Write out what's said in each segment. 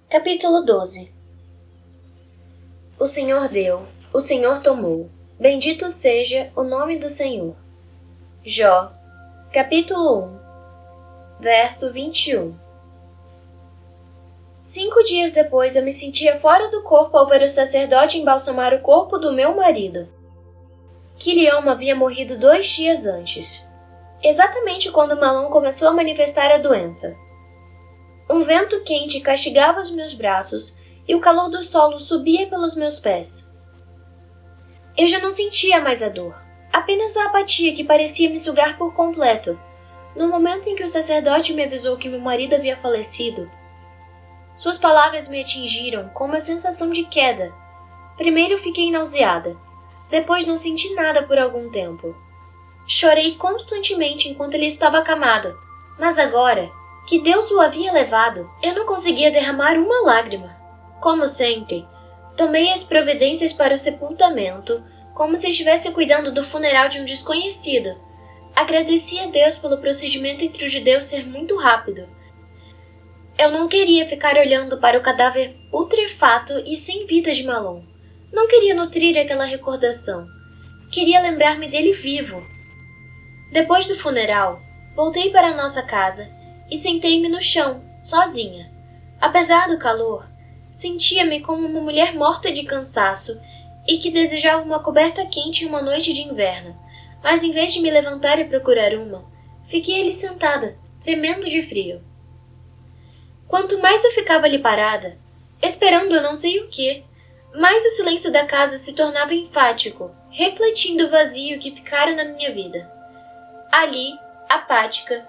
Capítulo 12. O Senhor deu, o Senhor tomou. Bendito seja o nome do Senhor. Jó, capítulo 1, verso 21. 5 dias depois eu me sentia fora do corpo ao ver o sacerdote embalsamar o corpo do meu marido. Quilião havia morrido 2 dias antes, exatamente quando Malom começou a manifestar a doença. Um vento quente castigava os meus braços e o calor do solo subia pelos meus pés. Eu já não sentia mais a dor, apenas a apatia que parecia me sugar por completo. No momento em que o sacerdote me avisou que meu marido havia falecido, suas palavras me atingiram com uma sensação de queda. Primeiro fiquei nauseada, depois não senti nada por algum tempo. Chorei constantemente enquanto ele estava acamado, mas agora, que Deus o havia levado, eu não conseguia derramar uma lágrima. Como sempre, tomei as providências para o sepultamento, como se estivesse cuidando do funeral de um desconhecido. Agradeci a Deus pelo procedimento entre os judeus ser muito rápido. Eu não queria ficar olhando para o cadáver putrefato e sem vida de Malom. Não queria nutrir aquela recordação. Queria lembrar-me dele vivo. Depois do funeral, voltei para nossa casa e sentei-me no chão, sozinha. Apesar do calor, sentia-me como uma mulher morta de cansaço e que desejava uma coberta quente em uma noite de inverno. Mas em vez de me levantar e procurar uma, fiquei ali sentada, tremendo de frio. Quanto mais eu ficava ali parada, esperando eu não sei o quê, mais o silêncio da casa se tornava enfático, refletindo o vazio que ficara na minha vida. Ali, apática,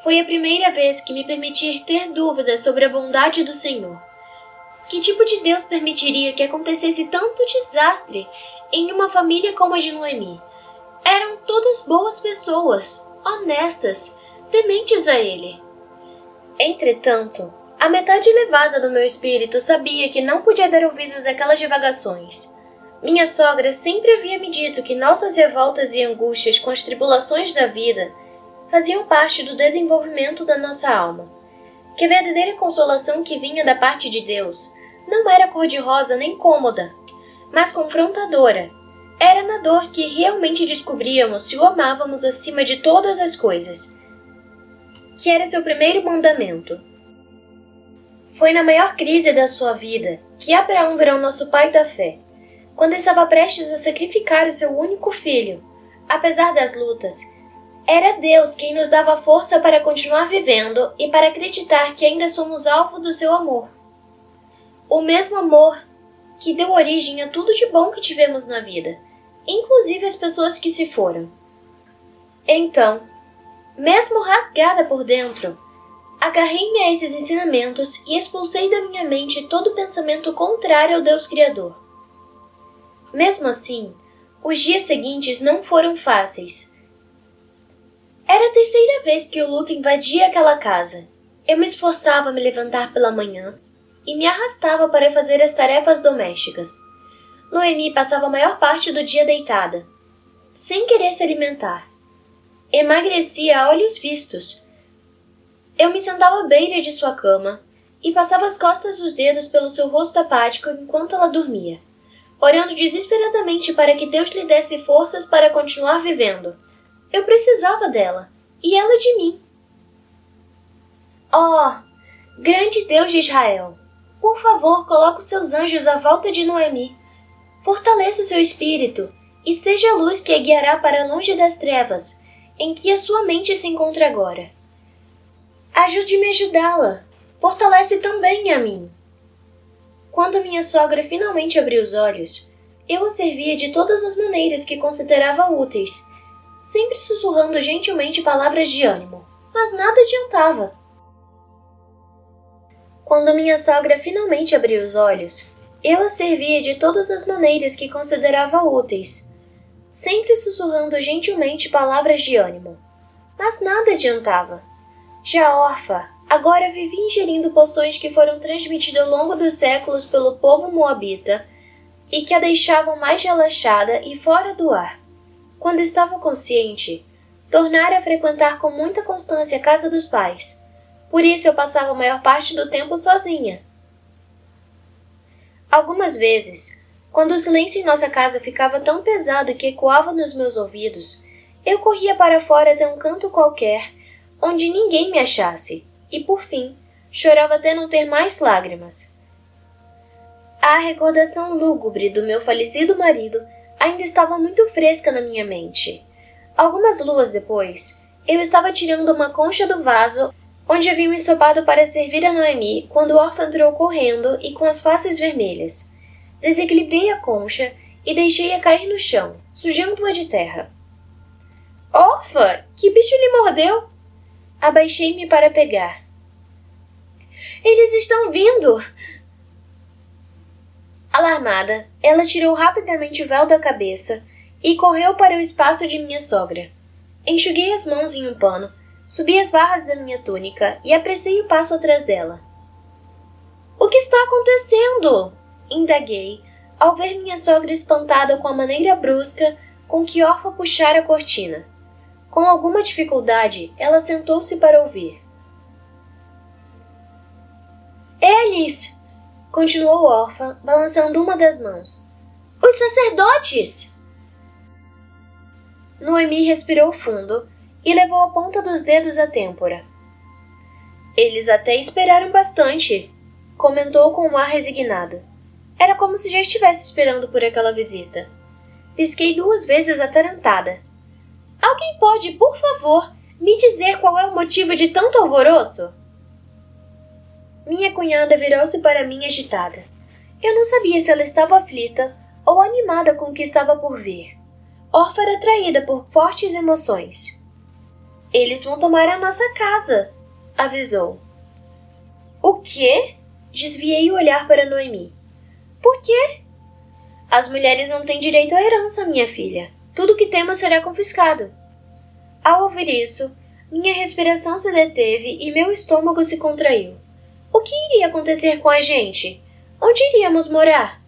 foi a primeira vez que me permiti ter dúvidas sobre a bondade do Senhor. Que tipo de Deus permitiria que acontecesse tanto desastre em uma família como a de Noemi? Eram todas boas pessoas, honestas, tementes a Ele. Entretanto, a metade elevada do meu espírito sabia que não podia dar ouvidos àquelas divagações. Minha sogra sempre havia me dito que nossas revoltas e angústias com as tribulações da vida faziam parte do desenvolvimento da nossa alma. Que a verdadeira consolação que vinha da parte de Deus não era cor-de-rosa nem cômoda, mas confrontadora. Era na dor que realmente descobríamos se o amávamos acima de todas as coisas, que era seu primeiro mandamento. Foi na maior crise da sua vida que Abraão virou nosso pai da fé, quando estava prestes a sacrificar o seu único filho. Apesar das lutas, era Deus quem nos dava força para continuar vivendo e para acreditar que ainda somos alvo do seu amor. O mesmo amor que deu origem a tudo de bom que tivemos na vida, inclusive as pessoas que se foram. Então, mesmo rasgada por dentro, agarrei-me a esses ensinamentos e expulsei da minha mente todo pensamento contrário ao Deus Criador. Mesmo assim, os dias seguintes não foram fáceis. Era a terceira vez que o luto invadia aquela casa. Eu me esforçava a me levantar pela manhã e me arrastava para fazer as tarefas domésticas. Noemi passava a maior parte do dia deitada, sem querer se alimentar. Emagrecia a olhos vistos. Eu me sentava à beira de sua cama e passava as costas dos dedos pelo seu rosto apático enquanto ela dormia, orando desesperadamente para que Deus lhe desse forças para continuar vivendo. Eu precisava dela, e ela de mim. Oh, grande Deus de Israel, por favor, coloque os seus anjos à volta de Noemi. Fortaleça o seu espírito e seja a luz que a guiará para longe das trevas em que a sua mente se encontra agora. Ajude-me a ajudá-la. Fortalece também a mim. Quando minha sogra finalmente abriu os olhos, eu a servia de todas as maneiras que considerava úteis, sempre sussurrando gentilmente palavras de ânimo, mas nada adiantava. Quando minha sogra finalmente abriu os olhos, eu a servia de todas as maneiras que considerava úteis, sempre sussurrando gentilmente palavras de ânimo, mas nada adiantava. Já órfã, agora vivia ingerindo poções que foram transmitidas ao longo dos séculos pelo povo moabita e que a deixavam mais relaxada e fora do ar. Quando estava consciente, tornara a frequentar com muita constância a casa dos pais. Por isso eu passava a maior parte do tempo sozinha, Algumas vezes, quando o silêncio em nossa casa ficava tão pesado que ecoava nos meus ouvidos, eu corria para fora até um canto qualquer, onde ninguém me achasse, e por fim, chorava até não ter mais lágrimas. A recordação lúgubre do meu falecido marido ainda estava muito fresca na minha mente. Algumas luas depois, eu estava tirando uma concha do vaso onde haviam ensopado para servir a Noemi quando Orfa entrou correndo e com as faces vermelhas. Desequilibrei a concha e deixei-a cair no chão, sujando-a de terra. Orfa, que bicho lhe mordeu? Abaixei-me para pegar. Eles estão vindo! Alarmada, ela tirou rapidamente o véu da cabeça e correu para o espaço de minha sogra. Enxuguei as mãos em um pano, subi as barras da minha túnica e apressei o passo atrás dela. O que está acontecendo? Indaguei, ao ver minha sogra espantada com a maneira brusca com que Orfa puxara a cortina. Com alguma dificuldade, ela sentou-se para ouvir. Eles! Continuou Orfa, balançando uma das mãos. Os sacerdotes! Noemi respirou fundo e levou a ponta dos dedos à têmpora. Eles até esperaram bastante, comentou com um ar resignado. Era como se já estivesse esperando por aquela visita. Pisquei 2 vezes atarantada. Alguém pode, por favor, me dizer qual é o motivo de tanto alvoroço? Minha cunhada virou-se para mim agitada. Eu não sabia se ela estava aflita ou animada com o que estava por vir. Orfa era atraída por fortes emoções. Eles vão tomar a nossa casa, avisou. O quê? Desviei o olhar para Noemi. Por quê? As mulheres não têm direito à herança, minha filha. Tudo que temos será confiscado. Ao ouvir isso, minha respiração se deteve e meu estômago se contraiu. O que iria acontecer com a gente? Onde iríamos morar?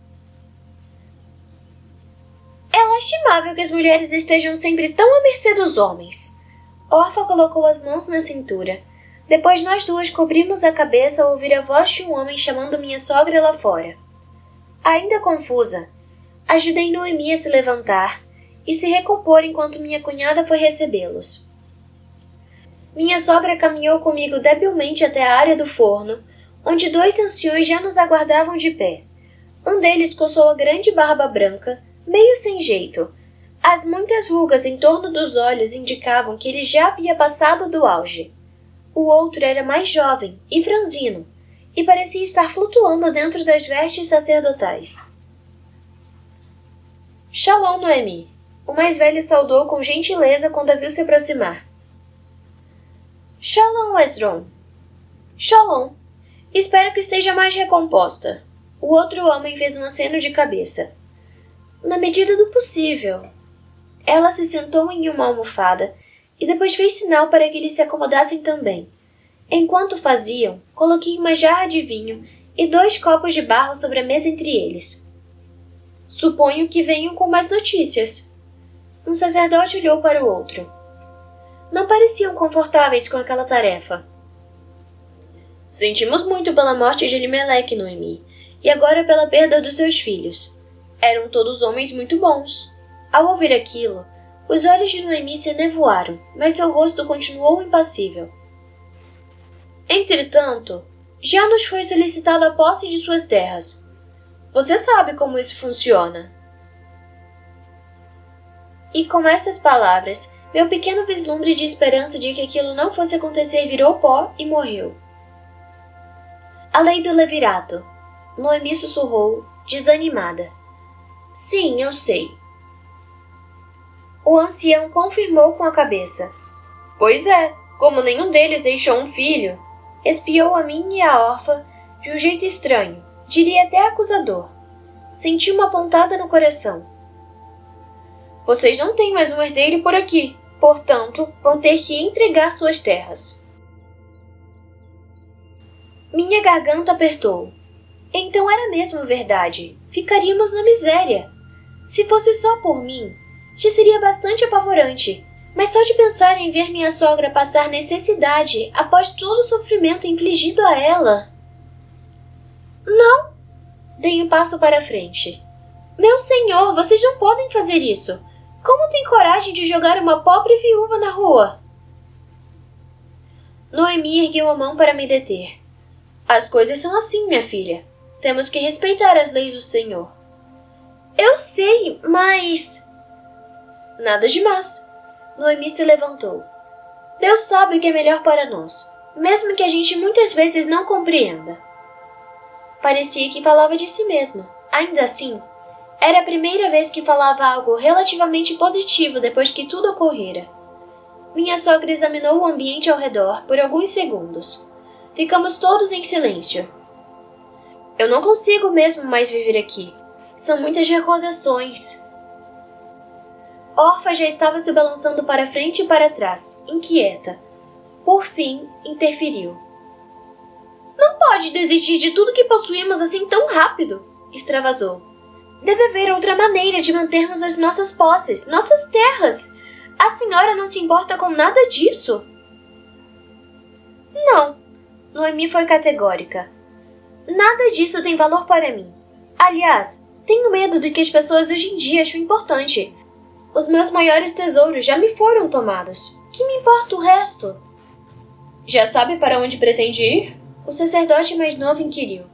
É lastimável que as mulheres estejam sempre tão à mercê dos homens. Orfa colocou as mãos na cintura. Depois nós duas cobrimos a cabeça ao ouvir a voz de um homem chamando minha sogra lá fora. Ainda confusa, ajudei Noemi a se levantar e se recompor enquanto minha cunhada foi recebê-los. Minha sogra caminhou comigo debilmente até a área do forno, onde 2 anciões já nos aguardavam de pé. Um deles coçou a grande barba branca, meio sem jeito. As muitas rugas em torno dos olhos indicavam que ele já havia passado do auge. O outro era mais jovem e franzino, e parecia estar flutuando dentro das vestes sacerdotais. Shalom, Noemi. O mais velho saudou com gentileza quando a viu se aproximar. Shalom, Esdron. Shalom. Espero que esteja mais recomposta. O outro homem fez um aceno de cabeça. Na medida do possível. Ela se sentou em uma almofada e depois fez sinal para que eles se acomodassem também. Enquanto faziam, coloquei uma jarra de vinho e 2 copos de barro sobre a mesa entre eles. Suponho que venham com mais notícias. Um sacerdote olhou para o outro. Não pareciam confortáveis com aquela tarefa. Sentimos muito pela morte de Elimelec, Noemi, e agora pela perda dos seus filhos. Eram todos homens muito bons. Ao ouvir aquilo, os olhos de Noemi se enevoaram, mas seu rosto continuou impassível. Entretanto, já nos foi solicitada a posse de suas terras. Você sabe como isso funciona. E com essas palavras, meu pequeno vislumbre de esperança de que aquilo não fosse acontecer virou pó e morreu. A lei do levirato. Noemi sussurrou, desanimada. Sim, eu sei. O ancião confirmou com a cabeça. Pois é, como nenhum deles deixou um filho, espiou a mim e a Orfa de um jeito estranho, diria até acusador. Senti uma pontada no coração. Vocês não têm mais um herdeiro por aqui, portanto, vão ter que entregar suas terras. Minha garganta apertou. Então era mesmo verdade. Ficaríamos na miséria. Se fosse só por mim, já seria bastante apavorante. Mas só de pensar em ver minha sogra passar necessidade após todo o sofrimento infligido a ela... Não! Dei um passo para a frente. Meu senhor, vocês não podem fazer isso! Como tem coragem de jogar uma pobre viúva na rua? Noemi ergueu a mão para me deter. As coisas são assim, minha filha. Temos que respeitar as leis do Senhor. Eu sei, mas... Nada de mais. Noemi se levantou. Deus sabe o que é melhor para nós, mesmo que a gente muitas vezes não compreenda. Parecia que falava de si mesma. Ainda assim, era a primeira vez que falava algo relativamente positivo depois que tudo ocorrera. Minha sogra examinou o ambiente ao redor por alguns segundos. Ficamos todos em silêncio. Eu não consigo mesmo mais viver aqui. São muitas recordações. Orfa já estava se balançando para frente e para trás, inquieta. Por fim, interferiu. Não pode desistir de tudo que possuímos assim tão rápido, extravasou. Deve haver outra maneira de mantermos as nossas posses, nossas terras. A senhora não se importa com nada disso? Não, Noemi foi categórica. Nada disso tem valor para mim. Aliás, tenho medo do que as pessoas hoje em dia acham importante. Os meus maiores tesouros já me foram tomados. Que me importa o resto? Já sabe para onde pretende ir? O sacerdote mais novo inquiriu.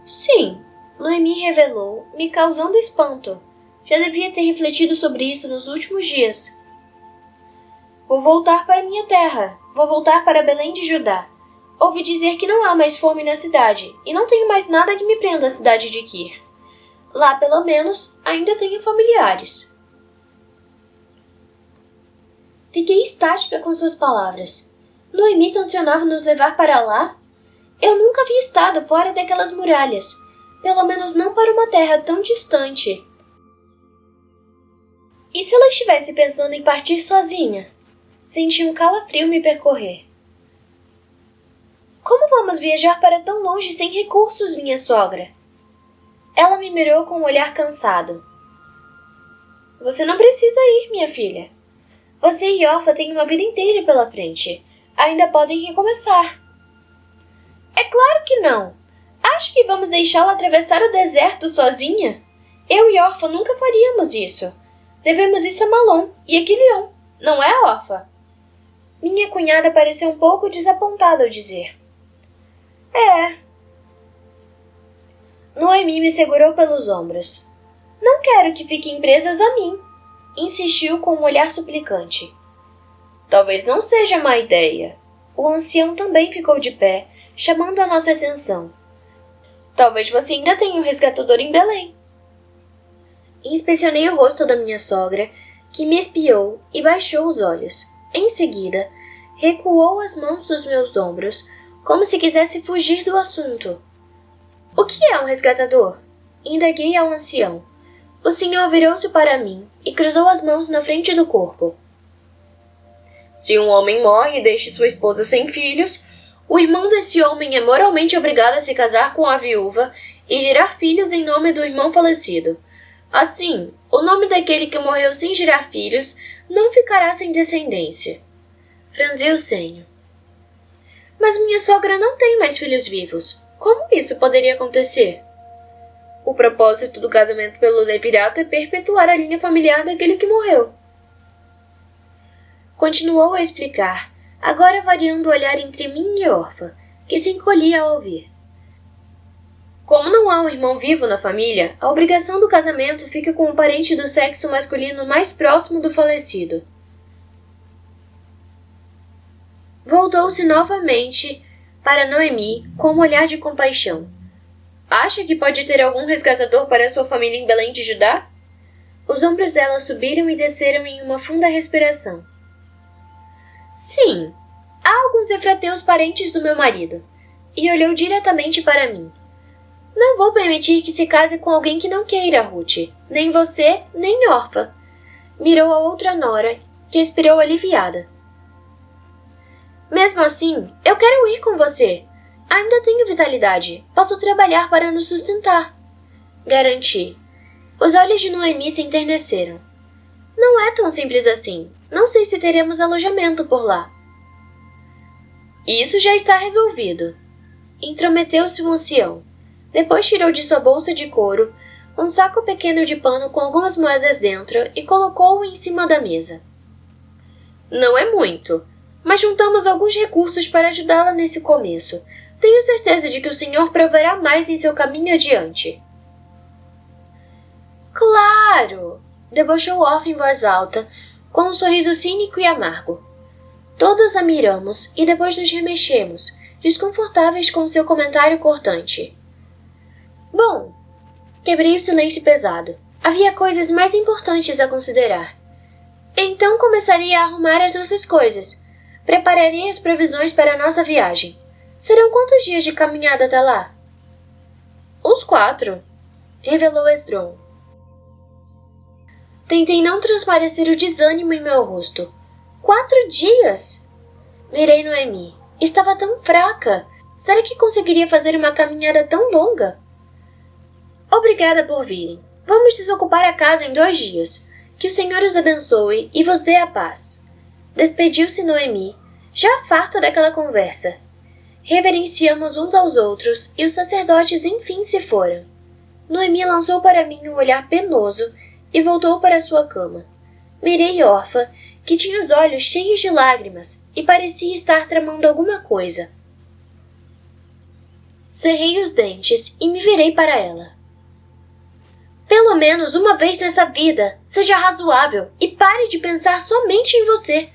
Sim, Noemi revelou, me causando espanto. Já devia ter refletido sobre isso nos últimos dias. Vou voltar para minha terra. Vou voltar para Belém de Judá. Ouvi dizer que não há mais fome na cidade, e não tenho mais nada que me prenda à cidade de Kir. Lá, pelo menos, ainda tenho familiares. Fiquei estática com suas palavras. Noemi tencionava nos levar para lá? Eu nunca havia estado fora daquelas muralhas, pelo menos não para uma terra tão distante. E se ela estivesse pensando em partir sozinha? Senti um calafrio me percorrer. Como vamos viajar para tão longe sem recursos, minha sogra? Ela me mirou com um olhar cansado. Você não precisa ir, minha filha. Você e Orfa têm uma vida inteira pela frente. Ainda podem recomeçar. É claro que não. Acho que vamos deixá-la atravessar o deserto sozinha? Eu e Orfa nunca faríamos isso. Devemos ir a Malom e a Quilion, não é, Orfa? Minha cunhada pareceu um pouco desapontada ao dizer. É. Noemi me segurou pelos ombros. Não quero que fiquem presas a mim, insistiu com um olhar suplicante. Talvez não seja má ideia. O ancião também ficou de pé, chamando a nossa atenção. Talvez você ainda tenha um resgatador em Belém. Inspecionei o rosto da minha sogra, que me espiou e baixou os olhos. Em seguida, recuou as mãos dos meus ombros, como se quisesse fugir do assunto. O que é um resgatador? Indaguei ao ancião. O senhor virou-se para mim e cruzou as mãos na frente do corpo. Se um homem morre e deixa sua esposa sem filhos, o irmão desse homem é moralmente obrigado a se casar com a viúva e gerar filhos em nome do irmão falecido. Assim, o nome daquele que morreu sem gerar filhos não ficará sem descendência. Franzi o senho. Mas minha sogra não tem mais filhos vivos. Como isso poderia acontecer? O propósito do casamento pelo levirato é perpetuar a linha familiar daquele que morreu. Continuou a explicar, agora variando o olhar entre mim e Orfa, que se encolhia ao ouvir. Como não há um irmão vivo na família, a obrigação do casamento fica com o parente do sexo masculino mais próximo do falecido. Voltou-se novamente para Noemi com um olhar de compaixão. Acha que pode ter algum resgatador para sua família em Belém de Judá? Os ombros dela subiram e desceram em uma funda respiração. Sim, há alguns efrateus parentes do meu marido. E olhou diretamente para mim. Não vou permitir que se case com alguém que não queira, Ruth. Nem você, nem Orfa. Mirou a outra nora, que expirou aliviada. Mesmo assim, eu quero ir com você. Ainda tenho vitalidade. Posso trabalhar para nos sustentar. Garanti. Os olhos de Noemi se enterneceram. Não é tão simples assim. Não sei se teremos alojamento por lá. Isso já está resolvido. Intrometeu-se o ancião. Depois tirou de sua bolsa de couro um saco pequeno de pano com algumas moedas dentro e colocou-o em cima da mesa. Não é muito, mas juntamos alguns recursos para ajudá-la nesse começo. Tenho certeza de que o Senhor proverá mais em seu caminho adiante. Claro! Debochou Orfa em voz alta, com um sorriso cínico e amargo. Todos a miramos e depois nos remexemos, desconfortáveis com seu comentário cortante. Bom, quebrei o silêncio pesado. Havia coisas mais importantes a considerar. Então começaria a arrumar as nossas coisas. Prepararei as provisões para a nossa viagem. Serão quantos dias de caminhada até lá? Uns 4, revelou Esdron. Tentei não transparecer o desânimo em meu rosto. 4 dias? Mirei Noemi. Estava tão fraca. Será que conseguiria fazer uma caminhada tão longa? Obrigada por virem. Vamos desocupar a casa em 2 dias. Que o Senhor os abençoe e vos dê a paz. Despediu-se Noemi, já farta daquela conversa. Reverenciamos uns aos outros e os sacerdotes enfim se foram. Noemi lançou para mim um olhar penoso e voltou para sua cama. Mirei Orfa, que tinha os olhos cheios de lágrimas e parecia estar tramando alguma coisa. Cerrei os dentes e me virei para ela. Pelo menos uma vez nessa vida, seja razoável e pare de pensar somente em você.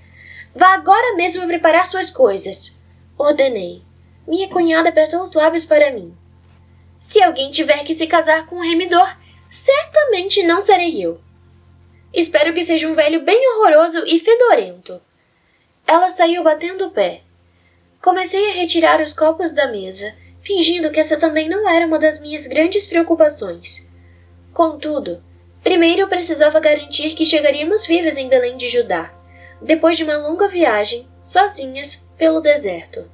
Vá agora mesmo preparar suas coisas, ordenei. Minha cunhada apertou os lábios para mim. Se alguém tiver que se casar com um remidor, certamente não serei eu. Espero que seja um velho bem horroroso e fedorento. Ela saiu batendo o pé. Comecei a retirar os copos da mesa, fingindo que essa também não era uma das minhas grandes preocupações. Contudo, primeiro eu precisava garantir que chegaríamos vivas em Belém de Judá, depois de uma longa viagem, sozinhas, pelo deserto.